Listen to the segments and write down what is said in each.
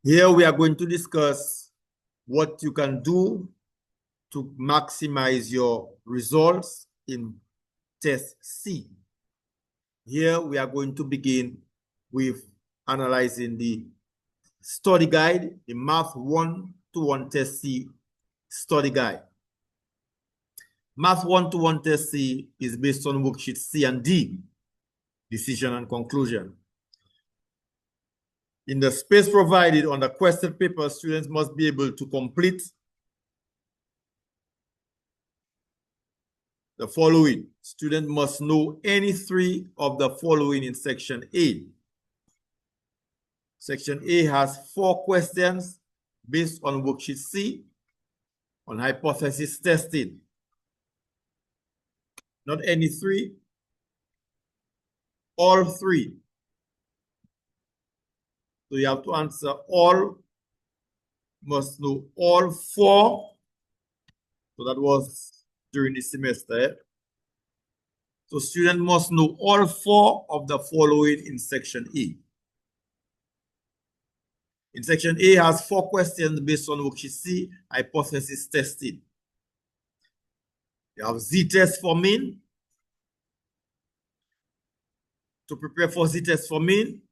Here we are going to discuss what you can do to maximize your results in test C. Here we are going to begin with analyzing the study guide, the Math 1-to-1 Test C study guide. Math 1-to-1 Test C is based on worksheet C and D, decision and conclusion. In the space provided on the question paper, students must be able to complete the following. Student must know any three of the following in section A. Section A has 4 questions based on worksheet C on hypothesis testing. Not any 3, all 3. So you have to answer all, must know all 4. So that was during the semester. So students must know all 4 of the following in section A. In section A has 4 questions based on worksheet C, hypothesis testing. You have Z-test for mean. To prepare for Z-test for mean,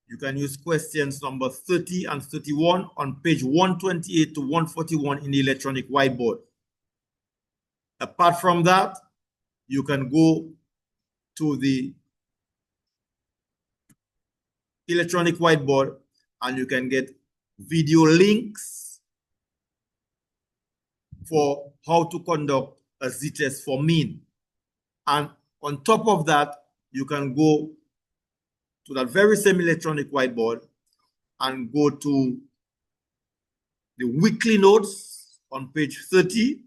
you can use questions number 30 and 31 on page 128 to 141 in the electronic whiteboard. Apart from that, you can go to the electronic whiteboard and you can get video links for how to conduct a Z-test for mean. And on top of that, you can go to that very same electronic whiteboard and go to the weekly notes on page 30.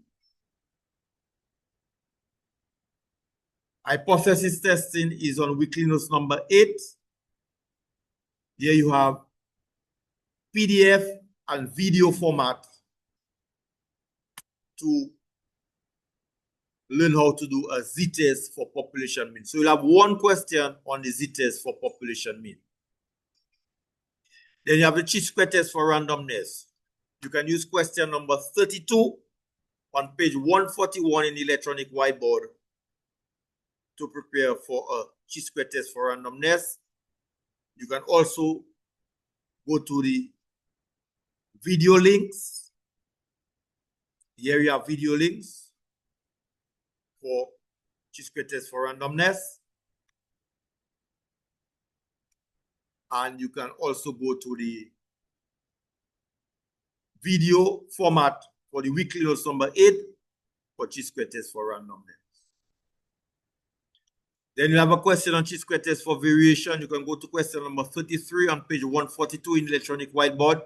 Hypothesis testing is on weekly notes number 8. Here you have PDF and video format to learn how to do a Z-test for population mean. So you'll have 1 question on the Z-test for population mean. Then you have the chi-square test for randomness. You can use question number 32 on page 141 in the electronic whiteboard to prepare for a chi-square test for randomness. You can also go to the video links. Here you have video links for chi-square test for randomness. And you can also go to the video format for the weekly notes number 8 for chi-square test for randomness. Then you have a question on chi-square test for variation. You can go to question number 33 on page 142 in the electronic whiteboard.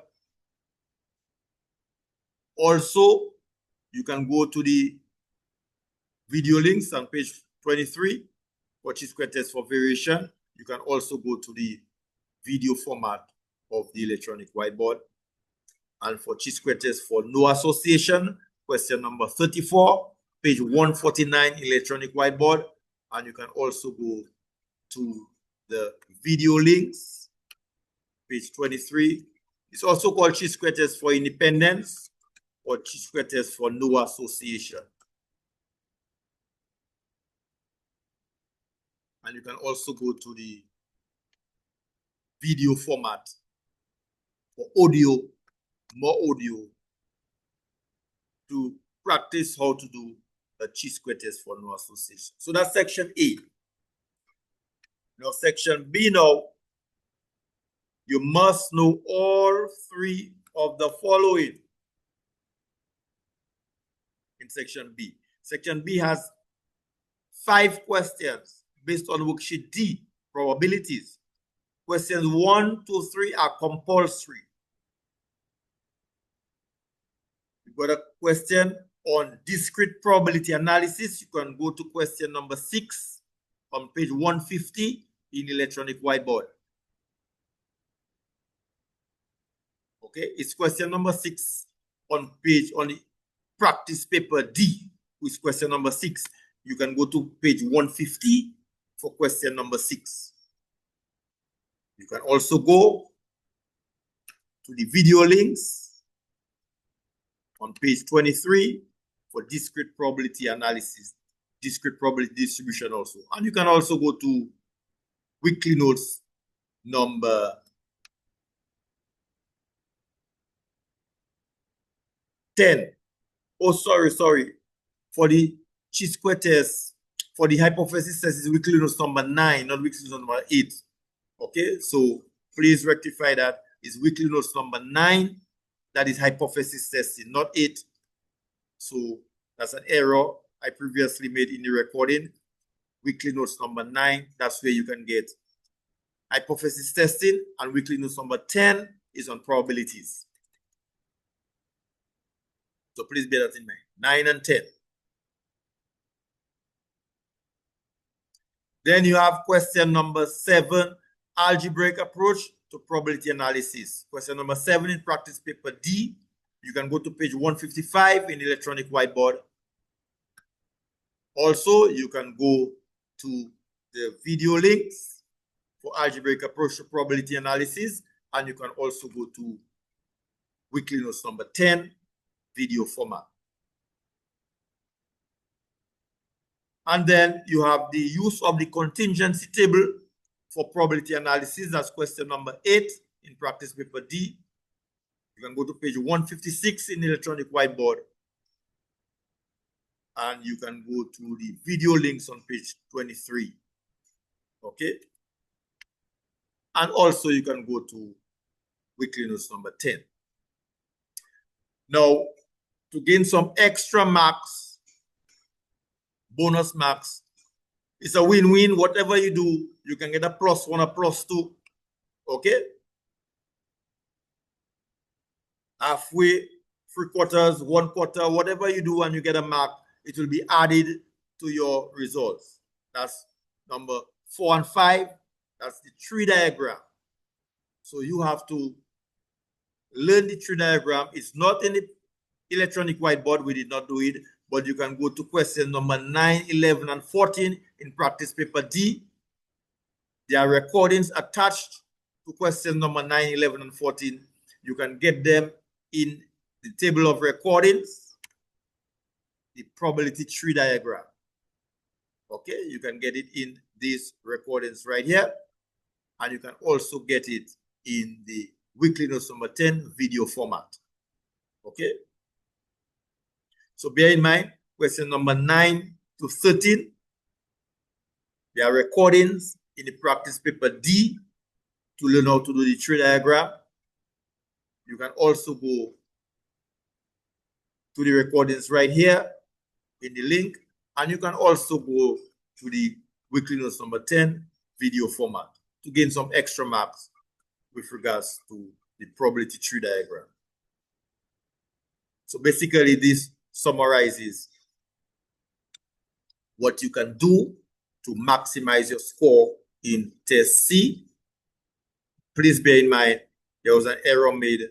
Also, you can go to the video links on page 23 for chi-square test for variation. You can also go to the video format of the electronic whiteboard. And for chi-square test for no association, question number 34, page 149 electronic whiteboard. And you can also go to the video links, page 23. It's also called chi-square test for independence or chi-square test for no association. And you can also go to the video format for audio, more audio, to practice how to do a chi-square test for no association. So that's section A. Now section B now, you must know all 3 of the following in section B. Section B has 5 questions based on worksheet D, probabilities. Questions 1, 2, 3 are compulsory. You've got a question on discrete probability analysis. You can go to question number 6 on page 150 in electronic whiteboard. Okay, it's question number 6 on the practice paper D, which is question number 6. You can go to page 150 for question number 6. You can also go to the video links on page 23 for discrete probability analysis, discrete probability distribution also. And you can also go to weekly notes number 10. Oh, sorry. For the chi-square test, for the hypothesis test is weekly notes number 9, not weekly notes number 8. Okay, so please rectify that. It's weekly notes number 9. That is hypothesis testing, not 8. So that's an error I previously made in the recording. Weekly notes number 9, that's where you can get hypothesis testing, and weekly notes number 10 is on probabilities. So please bear that in mind. 9 and 10. Then you have question number 7, algebraic approach to probability analysis. Question number 7 in practice paper D. You can go to page 155 in electronic whiteboard. Also, you can go to the video links for algebraic approach to probability analysis, and you can also go to weekly notes number 10, video format. And then you have the use of the contingency table for probability analysis. That's question number 8 in practice paper D. You can go to page 156 in the electronic whiteboard. And you can go to the video links on page 23. Okay? And also you can go to weekly notes number 10. Now, to gain some extra marks, bonus marks, it's a win-win. Whatever you do, you can get a +1 or +2. Okay? Halfway, 3/4, 1/4, whatever you do and you get a mark, it will be added to your results. That's number 4 and 5. That's the tree diagram. So you have to learn the tree diagram. It's not in the electronic whiteboard. We did not do it. But you can go to question number 9, 11, and 14 in practice paper D. There are recordings attached to question number 9, 11, and 14. You can get them in the table of recordings, the probability tree diagram. Okay, you can get it in these recordings right here. And you can also get it in the weekly notes number 10 video format. Okay. So bear in mind, question number 9 to 13, there are recordings in the practice paper D to learn how to do the tree diagram. You can also go to the recordings right here in the link, and you can also go to the weekly notes number 10 video format to gain some extra marks with regards to the probability tree diagram. So basically, this summarizes what you can do to maximize your score in test C. Please bear in mind, there was an error made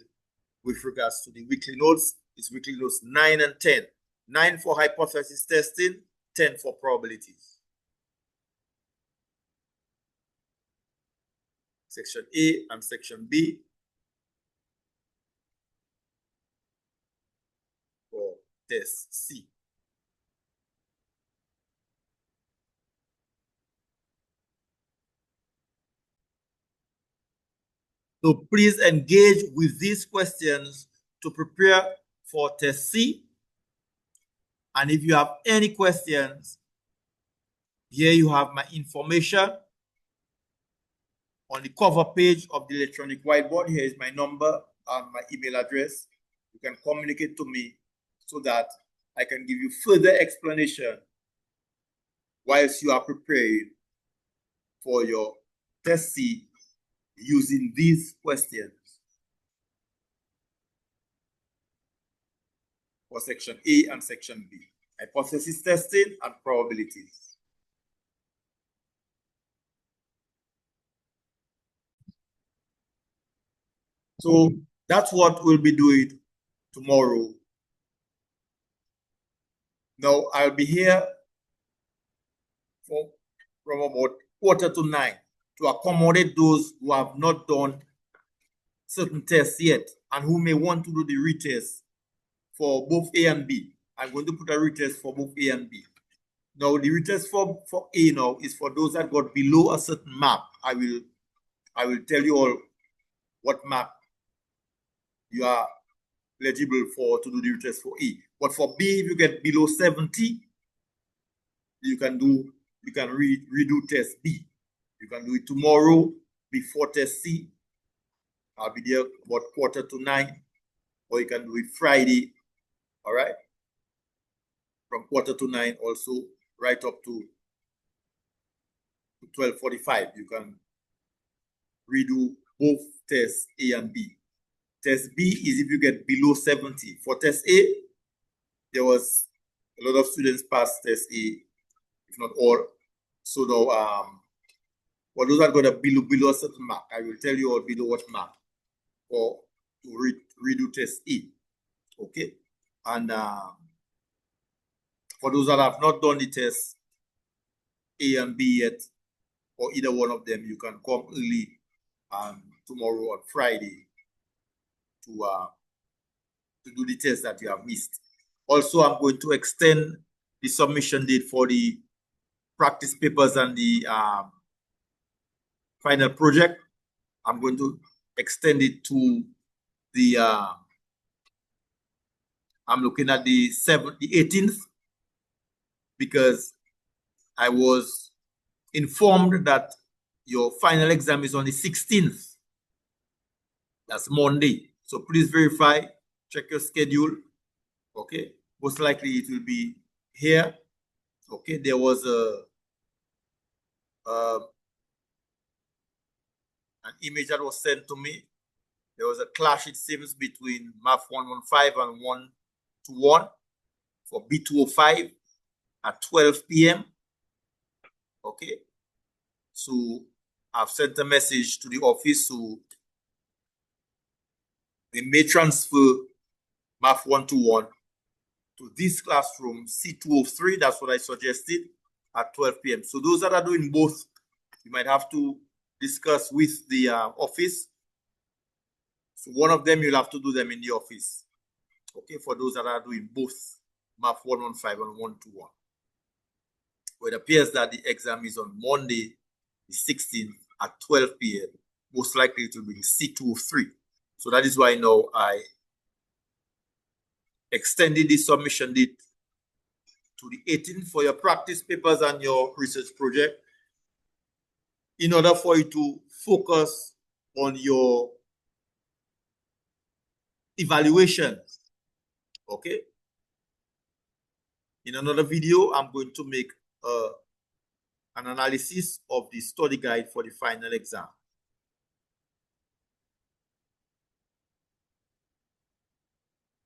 with regards to the weekly notes. It's weekly notes 9 and 10. 9 for hypothesis testing, 10 for probabilities. Section A and section B for test C. So please engage with these questions to prepare for test C. And if you have any questions, here you have my information on the cover page of the electronic whiteboard. Here is my number and my email address. You can communicate to me so that I can give you further explanation whilst you are preparing for your test C using these questions for section A and section B, hypothesis testing and probabilities. So that's what we'll be doing tomorrow. Now I'll be here from about 8:45 to accommodate those who have not done certain tests yet and who may want to do the retest for both A and B, I'm going to put a retest for both A and B. Now, the retest for A now is for those that got below a certain mark. I will tell you all what mark you are eligible for to do the retest for A. But for B, if you get below 70, you can redo test B. You can do it tomorrow before test C. I'll be there about 8:45, or you can do it Friday, all right? From 8:45 also, right up to 12:45. You can redo both tests A and B. Test B is if you get below 70. For test A, there was a lot of students passed test A, if not all. So now, for those that got a below a certain mark, I will tell you all below what mark for to redo test A. Okay, and for those that have not done the test A and B yet, or either one of them, you can come early tomorrow on Friday to do the test that you have missed. Also, I'm going to extend the submission date for the practice papers and the final project. I'm going to extend it to the I'm looking at the 18th, because I was informed that your final exam is on the 16th. That's Monday. So please verify, check your schedule. Okay, most likely it will be here. Okay, there was an image that was sent to me. There was a clash, it seems, between MAF 115 and 121 for B205 at 12 p.m. Okay, so I've sent a message to the office, so they may transfer MAF 121 to this classroom, C203. That's what I suggested, at 12 p.m. So those that are doing both, you might have to discuss with the office. So one of them, you'll have to do them in the office. Okay, for those that are doing both MAF 115 and 121. But it appears that the exam is on Monday, the 16th at 12 p.m. Most likely it will be C203. So that is why now I extended the submission date to the 18th for your practice papers and your research project, in order for you to focus on your evaluation. Okay? In another video, I'm going to make an analysis of the study guide for the final exam.